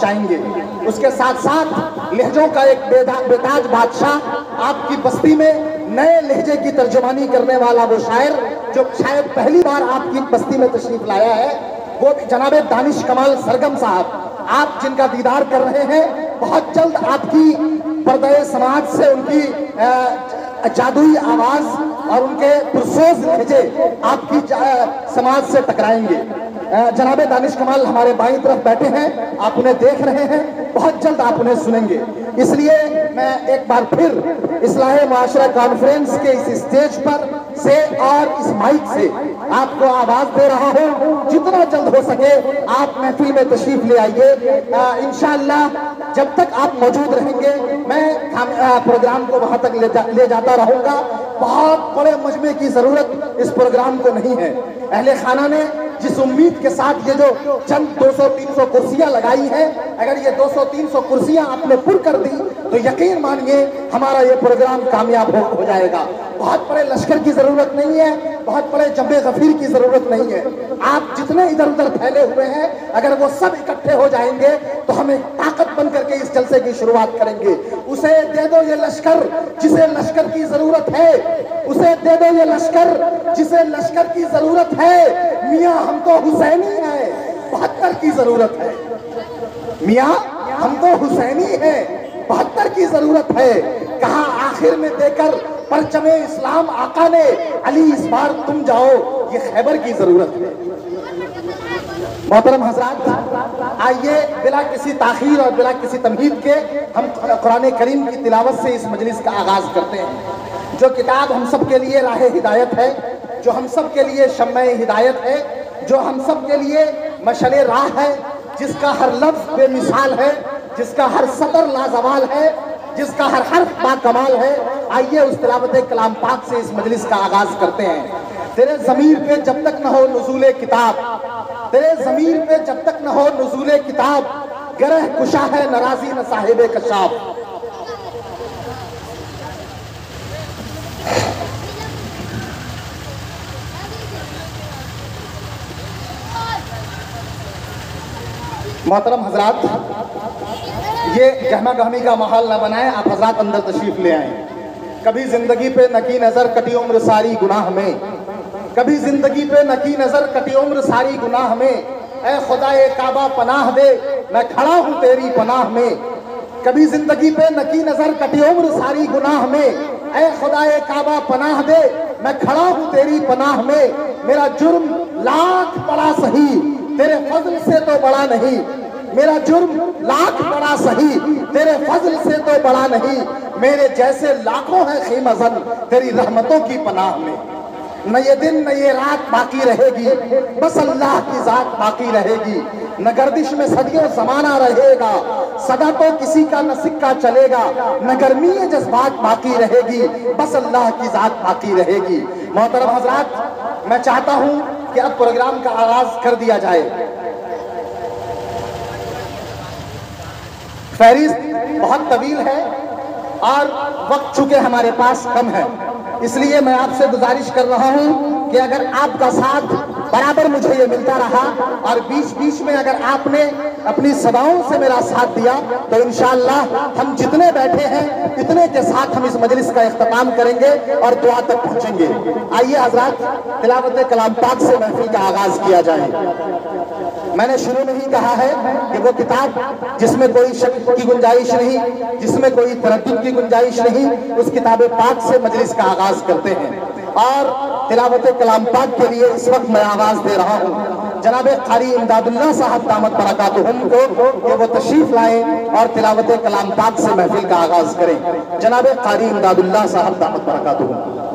पहुंचाएंगे। उसके साथ साथ लहजों का एक बेताज बादशाह आपकी बस्ती में नए लहजे की तर्जुमानी करने वाला वो शायर जो शायद पहली बार आपकी बस्ती में तशरीफ लाया है, वो जनाब दानिश कमाल सरगम साहब, आप जिनका दीदार कर रहे हैं। बहुत जल्द आपकी पर्दे समाज से उनकी जादुई आवाज और उनके पुरसोज लहजे आपकी समाज से टकराएंगे। जनाब दानिश कमाल हमारे बाईं तरफ बैठे हैं, आप उन्हें देख रहे हैं, बहुत जल्द आप उन्हें सुनेंगे। इसलिए मैं एक बार फिर इस्लाह मुआशरा कॉन्फ्रेंस के इस स्टेज पर से और इस माइक से आपको आवाज दे रहा हूं, जितना जल्द हो सके आप महफिल में तशरीफ ले आइए। इंशाअल्लाह जब तक आप मौजूद रहेंगे मैं प्रोग्राम को वहां तक ले जाता रहूंगा। बहुत बड़े मजमे की जरूरत इस प्रोग्राम को नहीं है। अहले खाना ने जिस उम्मीद के साथ ये जो चंद 200-300 कुर्सियां लगाई हैं, अगर ये 200-300 कुर्सियां आपने पुर कर दी तो यकीन मानिए हमारा ये प्रोग्राम कामयाब हो जाएगा। बहुत बड़े लश्कर की जरूरत नहीं है, बहुत बड़े जब्बे गफीर की जरूरत नहीं है। आप जितने इधर उधर फैले हुए हैं, अगर वो सब इकट्ठे हो जाएंगे तो हम एक ताकत बन करके इस जलसे की शुरुआत करेंगे। उसे दे दो ये लश्कर जिसे लश्कर की जरूरत है, उसे दे दो ये लश्कर जिसे लश्कर की जरूरत है। मियाँ हमको हुसैनी है, 72 की जरूरत है। मियाँ हमको हुसैनी है, 72 की जरूरत है। कहा आखिर में देकर परचमे इस्लाम आका ने, अली इस बार तुम जाओ, ये खैबर की जरूरत है। मोहतरम हजरात, आइए बिला किसी ताखीर और बिला किसी तमहीद के हम कुरान करीम की तिलावत से इस मजलिस का आगाज करते हैं। जो किताब हम सब के लिए राह हिदायत है, जो हम सब के लिए शम्मे हिदायत है, जो हम सब के लिए मशले राह है, जिसका हर लफ्ज बेमिसाल है, जिसका हर सतर लाजवाल है, जिसका हर हर्फ बाकमाल है। आइए उस तिलावत कलाम पाक से इस मजलिस का आगाज करते हैं। तेरे ज़मीर पे जब तक न हो नुज़ूले किताब, तेरे ज़मीर पे जब तक न हो नुज़ूले किताब, गरह कुशा है नाराज़ी न साहिबे कशाफ। मोहतरम हजरात, ये गहमा गहमी का माहौल न बनाए, आप हजरात अंदर तशरीफ ले आए। कभी जिंदगी पे नकी नजर कटी उम्र सारी गुनाह में, कभी जिंदगी पे नकी नजर कटी उम्र सारी गुनाह में। ऐ खुदाए काबा पनाह दे, मैं खड़ा हूँ तेरी पनाह में। कभी जिंदगी पे नकी नजर कटी उम्र सारी गुनाह में। ऐ खुदाए काबा पनाह दे, मैं खड़ा हूँ तेरी पनाह में। मेरा जुर्म लाख बड़ा सही, तेरे फजल से तो बड़ा नहीं। मेरा जुर्म लाख बड़ा सही, तेरे फजल से तो बड़ा नहीं। मेरे जैसे लाखों हैं खीमजन तेरी रहमतों की पनाह में। न ये दिन न ये रात बाकी रहेगी, बस अल्लाह की जात बाकी रहेगी। न गर्दिश में सदियों जमाना रहेगा, सदा तो किसी का न सिक्का चलेगा। न गर्मी जज्बात बाकी रहेगी, बस अल्लाह की जात बाकी रहेगी। मोहतरम हजरात, मैं चाहता हूँ कि अब प्रोग्राम का आगाज कर दिया जाए। फहरिस्त बहुत तवील है और वक्त चूंकि हमारे पास कम है, इसलिए मैं आपसे गुजारिश कर रहा हूं कि अगर आपका साथ बराबर मुझे ये मिलता रहा और बीच बीच में अगर आपने अपनी सदाओं से मेरा साथ दिया तो इंशाअल्लाह हम जितने बैठे हैं इतने के साथ हम इस मजलिस का इख्तिताम करेंगे और दुआ तक पहुंचेंगे। आइए हजरात, तिलावत कलाम पाक से महफिल का आगाज किया जाए। मैंने शुरू में ही कहा है कि वो किताब जिसमें कोई शक की गुंजाइश नहीं, जिसमें कोई तरद्दुद की गुंजाइश नहीं, उस किताब पाक से मजलिस का आगाज करते हैं। और तिलावत कलाम पाक के लिए इस वक्त मैं आवाज दे रहा हूँ जनाब कारी इमदादुल्लाह साहब दामत बरकातुहुम को कि वो तशरीफ लाएं और तिलावत कलाम पाक से महफिल का आगाज करें। जनाब कारी इमदादुल्लाह साहब दामत बरकातुहुम।